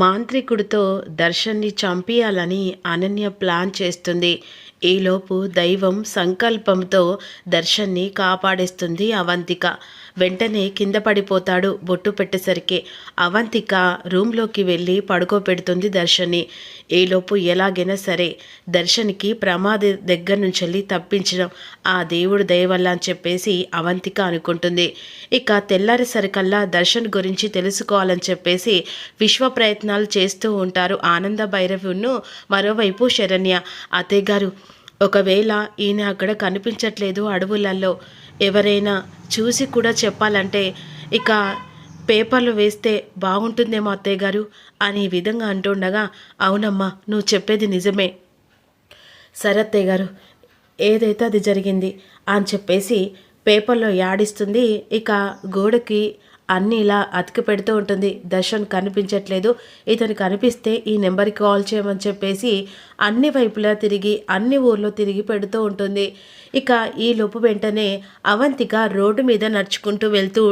మాంత్రికుడితో దర్శన్ని చంపియాలని Ananya plan చేస్తుంది. ఈలోపు దైవం సంకల్పంతో దర్శన్ని కాపాడేస్తుంది అవంతిక. వెంటనే కింద పడిపోతాడు బొట్టు పెట్టేసరికి. అవంతిక రూమ్లోకి వెళ్ళి పడుకోపెడుతుంది దర్శన్ని. ఈలోపు ఎలాగైనా సరే దర్శన్కి ప్రమాద దగ్గర నుంచి వెళ్ళి తప్పించడం ఆ దేవుడు దయ వల్ల అని చెప్పేసి అవంతిక అనుకుంటుంది. ఇక తెల్లారేసరికల్లా దర్శన్ గురించి తెలుసుకోవాలని చెప్పేసి విశ్వ ప్రయత్నాలు చేస్తూ ఉంటారు ఆనంద భైరవును. మరోవైపు శరణ్య, అత్తయ్య గారు, ఒకవేళ ఈయన అక్కడ కనిపించట్లేదు అడవులలో, ఎవరైనా చూసి కూడా చెప్పాలంటే ఇక పేపర్లు వేస్తే బాగుంటుందేమో అత్తయ్య గారు అని ఈ విధంగా అంటుండగా, అవునమ్మా నువ్వు చెప్పేది నిజమే, సరే అత్తయ్య గారు ఏదైతే అది జరిగింది అని చెప్పేసి పేపర్లో యాడిస్తుంది. ఇక గోడకి అన్నీ ఇలా అతికి పెడుతూ ఉంటుంది. దర్శన్ కనిపించట్లేదు, ఇతను కనిపిస్తే ఈ నెంబర్కి కాల్ చేయమని చెప్పేసి అన్ని వైపులా తిరిగి అన్ని ఊర్లో తిరిగి పెడుతూ ఉంటుంది. ఇక ఈ లోపు వెంటనే అవంతిక రోడ్డు మీద నడుచుకుంటూ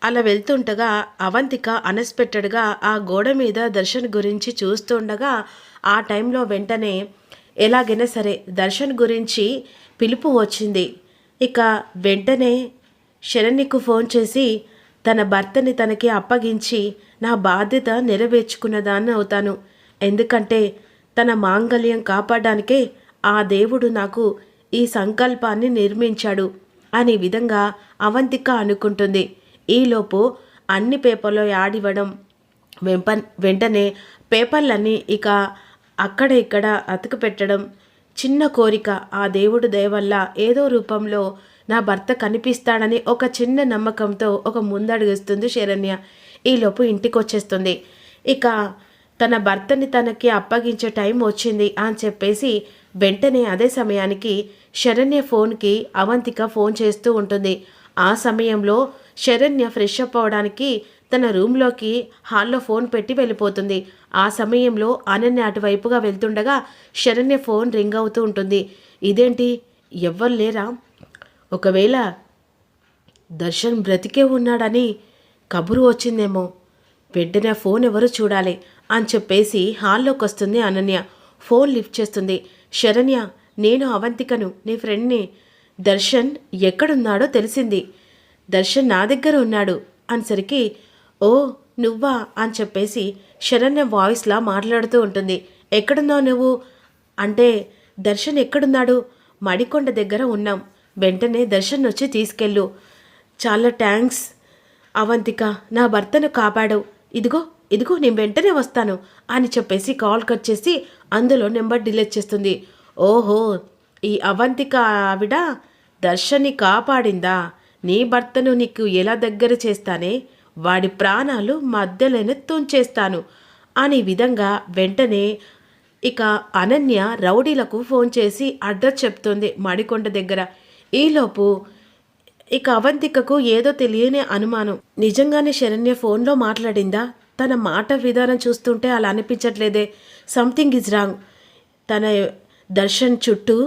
అలా వెళ్తుండగా అవంతిక అన్ఎక్స్పెక్టెడ్గా ఆ గోడ మీద దర్శన్ గురించి చూస్తుండగా ఆ టైంలో వెంటనే ఎలాగైనా సరే దర్శన్ గురించి పిలుపు వచ్చింది. ఇక వెంటనే శరణ్యకు ఫోన్ చేసి తన భర్తని తనకి అప్పగించి నా బాధ్యత నెరవేర్చుకున్నదాన్ని అవుతాను, ఎందుకంటే తన మాంగళ్యం కాపాడడానికే ఆ దేవుడు నాకు ఈ సంకల్పాన్ని నిర్మించాడు అనే విధంగా అవంతిక అనుకుంటుంది. ఈలోపు అన్ని పేపర్లో యాడివ్వడం వెంటనే పేపర్లన్నీ ఇక అక్కడ ఇక్కడ అతుకు పెట్టడం, చిన్న కోరిక ఆ దేవుడు దయ వల్ల ఏదో రూపంలో నా భర్త కనిపిస్తాడని ఒక చిన్న నమ్మకంతో ఒక ముందడుగుస్తుంది శరణ్య. ఈలోపు ఇంటికి వచ్చేస్తుంది. ఇక తన భర్తని తనకి అప్పగించే టైం వచ్చింది అని చెప్పేసి వెంటనే అదే సమయానికి శరణ్య ఫోన్కి అవంతిక ఫోన్ చేస్తూ ఉంటుంది. ఆ సమయంలో శరణ్య ఫ్రెష్ అప్ అవడానికి తన రూమ్లోకి హాల్లో ఫోన్ పెట్టి వెళ్ళిపోతుంది. ఆ సమయంలో అనన్య అటువైపుగా వెళ్తుండగా శరణ్య ఫోన్ రింగ్ అవుతూ ఉంటుంది. ఇదేంటి ఎవ్వరు లేరా, ఒకవేళ దర్శన్ బ్రతికే ఉన్నాడని కబురు వచ్చిందేమో, వెంటనే ఫోన్ ఎవరు చూడాలి అని చెప్పేసి హాల్లోకి వస్తుంది అనన్య. ఫోన్ లిఫ్ట్ చేస్తుంది. శరణ్య, నేను అవంతికను, నీ ఫ్రెండ్ని. దర్శన్ ఎక్కడున్నాడో తెలిసింది, దర్శన్ నా దగ్గర ఉన్నాడు అనేసరికి, ఓ నువ్వా అని చెప్పేసి శరణ్య వాయిస్లా మాట్లాడుతూ ఉంటుంది. ఎక్కడున్నావు నువ్వు అంటే, దర్శన్ ఎక్కడున్నాడు, మడికొండ దగ్గర ఉన్నాం, వెంటనే దర్శన్ వచ్చి తీసుకెళ్ళు. చాలా థ్యాంక్స్ అవంతిక, నా భర్తను కాపాడావు, ఇదిగో ఇదిగో నేను వెంటనే వస్తాను అని చెప్పేసి కాల్ కట్ చేసి అందులో నెంబర్ డిలీట్ చేస్తుంది. ఓహో, ఈ అవంతిక ఆవిడ దర్శన్ని కాపాడిందా, నీ భర్తను నీకు ఎలా దగ్గర చేస్తానే, వాడి ప్రాణాలు మధ్యలోనే తుంచేస్తాను అనే విధంగా వెంటనే ఇక అనన్య రౌడీలకు ఫోన్ చేసి అడ్రస్ చెప్తుంది మడికొండ దగ్గర. ఈలోపు ఇక అవంతికకు ఏదో తెలియని అనుమానం, నిజంగానే శరణ్య ఫోన్లో మాట్లాడిందా, తన మాట విధానం చూస్తుంటే అలా అనిపించట్లేదే, సంథింగ్ ఈజ్ రాంగ్, తన దర్శన్ చుట్టూ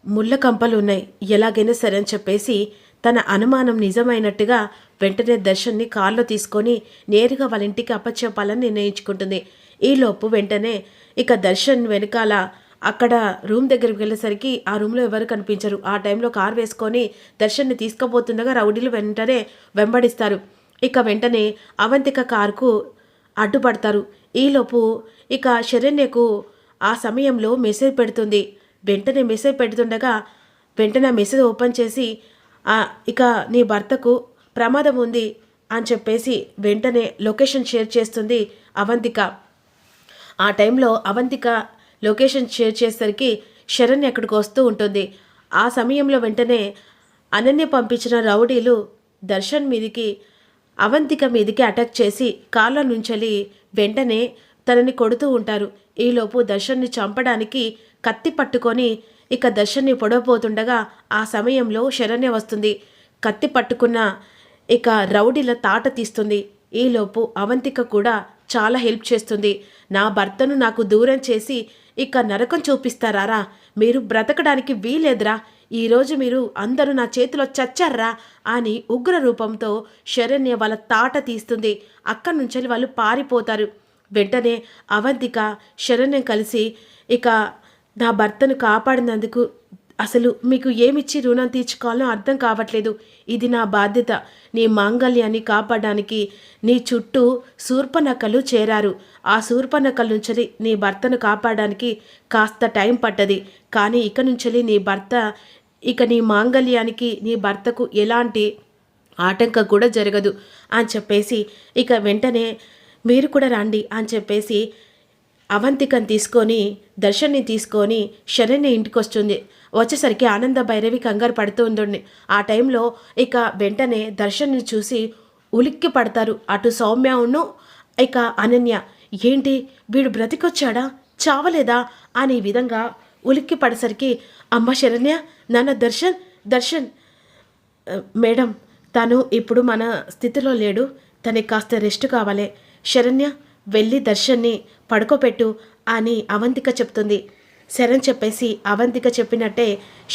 ముళ్ళ కంపలు ఉన్నాయి, ఎలాగైనా సరే అని చెప్పేసి తన అనుమానం నిజమైనట్టుగా వెంటనే దర్శన్ని కారులో తీసుకొని నేరుగా వాళ్ళ ఇంటికి అప్పచెప్పాలని నిర్ణయించుకుంటుంది. ఈలోపు వెంటనే ఇక దర్శన్ వెనకాల అక్కడ రూమ్ దగ్గరికి వెళ్ళేసరికి ఆ రూమ్లో ఎవరు కనిపించరు. ఆ టైంలో కారు వేసుకొని దర్శన్ని తీసుకుపోతుండగా రౌడీలు వెంటనే వెంబడిస్తారు. ఇక వెంటనే అవంతిక కారుకు అడ్డుపడతారు. ఈలోపు ఇక శరణ్యకు ఆ సమయంలో మెసేజ్ పెడుతుంది. వెంటనే మెసేజ్ పెడుతుండగా వెంటనే మెసేజ్ ఓపెన్ చేసి ఇక నీ భర్తకు ప్రమాదం ఉంది అని చెప్పేసి వెంటనే లొకేషన్ షేర్ చేస్తుంది అవంతిక. ఆ టైంలో అవంతిక లొకేషన్ షేర్ చేసేసరికి శరణ్య అక్కడికి వస్తూ ఉంటుంది. ఆ సమయంలో వెంటనే అనన్య పంపించిన రౌడీలు దర్శన్ మీదికి అవంతిక మీదికి అటాక్ చేసి కాళ్ళ నుంచెలి వెంటనే తనని కొడుతూ ఉంటారు. ఈలోపు దర్శన్ని చంపడానికి కత్తి పట్టుకొని ఇక దర్శన్ని పొడవబోతుండగా ఆ సమయంలో శరణ్య వస్తుంది. కత్తి పట్టుకున్న ఇక రౌడీల తాట తీస్తుంది. ఈలోపు అవంతిక కూడా చాలా హెల్ప్ చేస్తుంది. నా భర్తను నాకు దూరం చేసి ఇక నరకం చూపిస్తారా, మీరు బ్రతకడానికి వీలేదురా, ఈరోజు మీరు అందరూ నా చేతిలో చచ్చారా అని ఉగ్ర రూపంతో శరణ్య వాళ్ళ తాట తీస్తుంది. అక్కడి నుంచి వాళ్ళు పారిపోతారు. వెంటనే అవంతిక శరణ్యం కలిసి ఇక నా భర్తను కాపాడినందుకు అసలు మీకు ఏమిచ్చి రుణం తీర్చుకోవాలో అర్థం కావట్లేదు. ఇది నా బాధ్యత. నీ మాంగళ్యాన్ని కాపాడడానికి నీ చుట్టూ శూర్పణఖలు చేరారు. ఆ శూర్పణఖల నుంచి నీ భర్తను కాపాడడానికి కాస్త టైం పట్టది. కానీ ఇక నుంచి నీ మాంగళ్యానికి నీ భర్తకు ఎలాంటి ఆటంకం కూడా జరగదు అని చెప్పేసి ఇక వెంటనే మీరు కూడా రండి అని చెప్పేసి అవంతికని తీసుకొని దర్శన్ని తీసుకొని శరణ్య ఇంటికి వస్తుంది. వచ్చేసరికి ఆనంద భైరవి కంగారు పడుతూ ఉంటుంది. ఆ టైంలో ఇక వెంటనే దర్శన్ని చూసి ఉలిక్కి పడతారు అటు సౌమ్యను ఇక అనన్య. ఏంటి వీడు బ్రతికొచ్చాడా చావలేదా అనే విధంగా ఉలిక్కి పడేసరికి అమ్మ శరణ్య, నాన్న దర్శన్ మేడం తను ఇప్పుడు మన స్థితిలో లేడు, తనకి కాస్త రెస్ట్ కావాలి. శరణ్య వెళ్ళి దర్శన్ని పడుకోపెట్టు అని అవంతిక చెప్తుంది. శరణ్ చెప్పేసి అవంతిక చెప్పినట్టే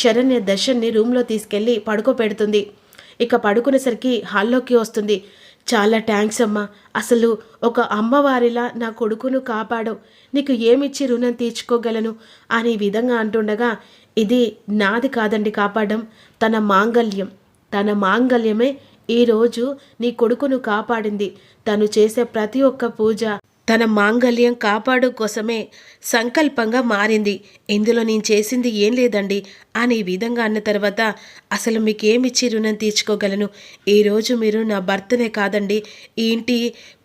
శరణ్య దర్శన్ని రూమ్లో తీసుకెళ్ళి పడుకోపెడుతుంది. ఇక పడుకునేసరికి హాల్లోకి వస్తుంది. చాలా థ్యాంక్స్ అమ్మా, అసలు ఒక అమ్మవారిలా నా కొడుకును కాపాడవు, నీకు ఏమిచ్చి రుణం తీర్చుకోగలను అనే విధంగా అంటుండగా, ఇది నాది కాదండి కాపాడడం, తన మాంగళ్యమే ఈరోజు నీ కొడుకును కాపాడింది. తను చేసే ప్రతి ఒక్క పూజ తన మాంగళ్యం కాపాడు కోసమే సంకల్పంగా మారింది. ఇందులో నేను చేసింది ఏం లేదండి అని ఈ విధంగా అన్న తర్వాత, అసలు మీకేమిచ్చి రుణం తీర్చుకోగలను? ఈరోజు మీరు నా భర్తనే కాదండి, ఈ ఇంటి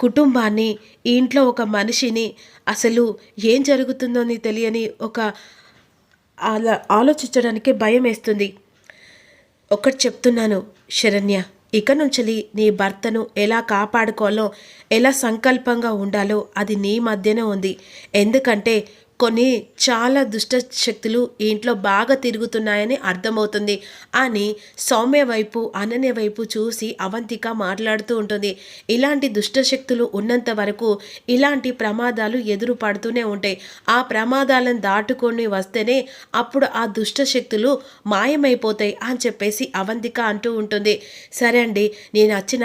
కుటుంబాన్ని, ఈ ఇంట్లో ఒక మనిషిని, అసలు ఏం జరుగుతుందో అని తెలియని ఒక ఆలోచించడానికి భయం వేస్తుంది. ఒకటి చెప్తున్నాను శరణ్య, ఇక నుంచి నీ భర్తను ఎలా కాపాడుకోవాలో, ఎలా సంకల్పంగా ఉండాలో అది నీ మధ్యనే ఉంది. ఎందుకంటే కొన్ని చాలా దుష్ట శక్తులు ఈ ఇంట్లో బాగా తిరుగుతున్నాయని అర్థమవుతుంది అని సౌమ్య వైపు అనన్య వైపు చూసి అవంతిక మాట్లాడుతూ ఉంటుంది. ఇలాంటి దుష్ట శక్తులు ఉన్నంత వరకు ఇలాంటి ప్రమాదాలు ఎదురు పడుతూనే ఉంటాయి. ఆ ప్రమాదాలను దాటుకొని వస్తేనే అప్పుడు ఆ దుష్ట శక్తులు మాయమైపోతాయి అని చెప్పేసి అవంతిక అంటూ ఉంటుంది. సరే అండి, నేను వచ్చిన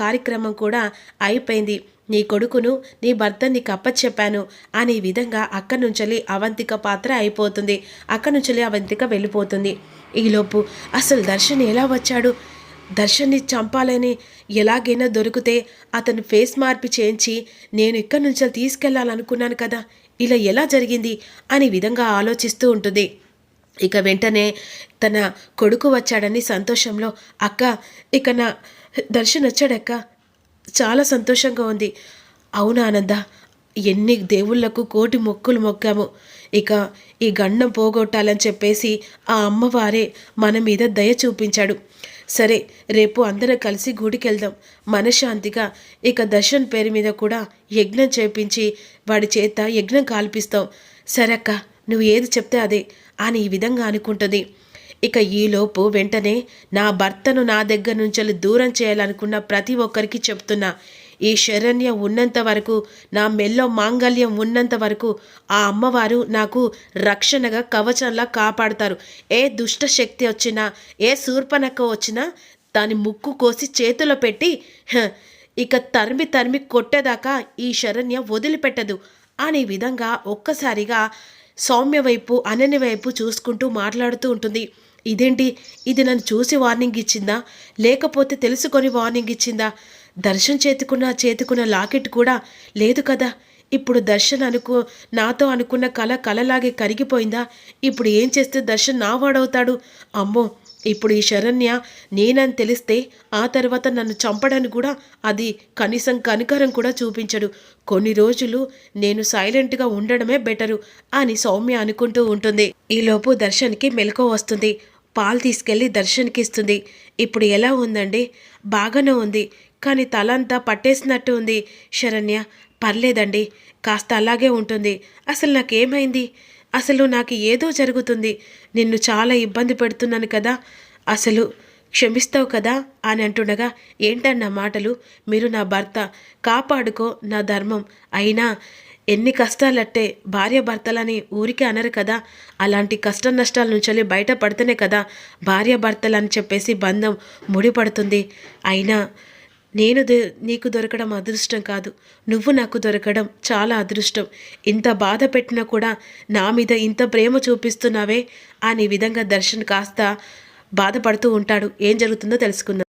కార్యక్రమం కూడా అయిపోయింది, నీ కొడుకును నీ భర్తని నీకు అప్పచెప్పాను అనే విధంగా అక్కడి నుంచి అవంతిక పాత్ర అయిపోతుంది. అక్కడి నుంచి అవంతిక వెళ్ళిపోతుంది. ఈలోపు అసలు దర్శన్ ఎలా వచ్చాడు? దర్శన్ని చంపాలని ఎలాగైనా దొరికితే అతను ఫేస్ మార్పు చేయించి నేను ఇక్కడి నుంచి తీసుకెళ్లాలనుకున్నాను కదా, ఇలా ఎలా జరిగింది అనే విధంగా ఆలోచిస్తూ ఉంటుంది. ఇక వెంటనే తన కొడుకు వచ్చాడని సంతోషంలో, అక్క ఇక నా దర్శన్ వచ్చాడక్క, చాలా సంతోషంగా ఉంది. అవునా ఆనంద, ఎన్ని దేవుళ్లకు కోటి మొక్కులు మొక్కాము, ఇక ఈ గండం పోగొట్టాలని చెప్పేసి ఆ అమ్మవారే మన మీద దయ చూపించాడు. సరే, రేపు అందరం కలిసి గుడికి వెళ్దాం, మనశ్శాంతిగా ఇక దర్శన్ పేరు మీద కూడా యజ్ఞం చేపించి వాడి చేత యజ్ఞం కాల్పిస్తాం. సరే అక్క, నువ్వు ఏది చెప్తే అదే అని ఈ విధంగా అనుకుంటుంది. ఇక ఈలోపు వెంటనే నా భర్తను నా దగ్గర నుంచి దూరం చేయాలనుకున్న ప్రతి ఒక్కరికి చెప్తున్నా, ఈ శరణ్య ఉన్నంత వరకు, నా మెల్లో మాంగళ్యం ఉన్నంత వరకు ఆ అమ్మవారు నాకు రక్షణగా కవచంలా కాపాడుతారు. ఏ దుష్ట శక్తి వచ్చినా, ఏ శూర్పణఖ వచ్చినా దాని ముక్కు కోసి చేతిలో పెట్టి ఇక తరిమి కొట్టేదాకా ఈ శరణ్య వదిలిపెట్టదు అనే విధంగా ఒక్కసారిగా సౌమ్య వైపు అనన్య వైపు చూసుకుంటూ మాట్లాడుతూ ఉంటుంది. ఇదేంటి, ఇది నన్ను చూసి వార్నింగ్ ఇచ్చిందా, లేకపోతే తెలుసుకొని వార్నింగ్ ఇచ్చిందా? దర్శన్ చేతికున్న లాకెట్ కూడా లేదు కదా. ఇప్పుడు దర్శన్ నాతో అనుకున్న కలలాగే కరిగిపోయిందా? ఇప్పుడు ఏం చేస్తే దర్శన్ నా వాడవుతాడు? అమ్మో, ఇప్పుడు ఈ శరణ్య నేనని తెలిస్తే ఆ తర్వాత నన్ను చంపడానికి కూడా అది కనీసం కనికరం కూడా చూపించడు. కొన్ని రోజులు నేను సైలెంట్గా ఉండడమే బెటరు అని సౌమ్య అనుకుంటూ ఉంటుంది. ఈలోపు దర్శన్కి మెలకువ వస్తుంది. పాలు తీసుకెళ్ళి దర్శన్కి ఇస్తుంది. ఇప్పుడు ఎలా ఉందండి? బాగానే ఉంది, కానీ తలంతా పట్టేసినట్టు ఉంది శరణ్య. పర్లేదండి, కాస్త అలాగే ఉంటుంది. అసలు నాకేమైంది? అసలు నాకు ఏదో జరుగుతుంది, నిన్ను చాలా ఇబ్బంది పెడుతున్నాను కదా, అసలు క్షమిస్తావు కదా అని అంటుండగా, ఏంటన్న మాటలు, మీరు నా భర్త, కాపాడుకో నా ధర్మం, అయినా ఎన్ని కష్టాలట్టే భార్యాభర్తలని ఊరికే అనరు కదా, అలాంటి కష్ట నష్టాల నుంచి బయటపడితేనే కదా భార్యాభర్తలు అని చెప్పేసి బంధం ముడిపడుతుంది. అయినా నీకు దొరకడం అదృష్టం కాదు, నువ్వు నాకు దొరకడం చాలా అదృష్టం. ఇంత బాధ పెట్టినా కూడా నా మీద ఇంత ప్రేమ చూపిస్తున్నావే అని విధంగా దర్శన్ కాస్త బాధపడుతూ ఉంటాడు. ఏం జరుగుతుందో తెలుసుకుందాం.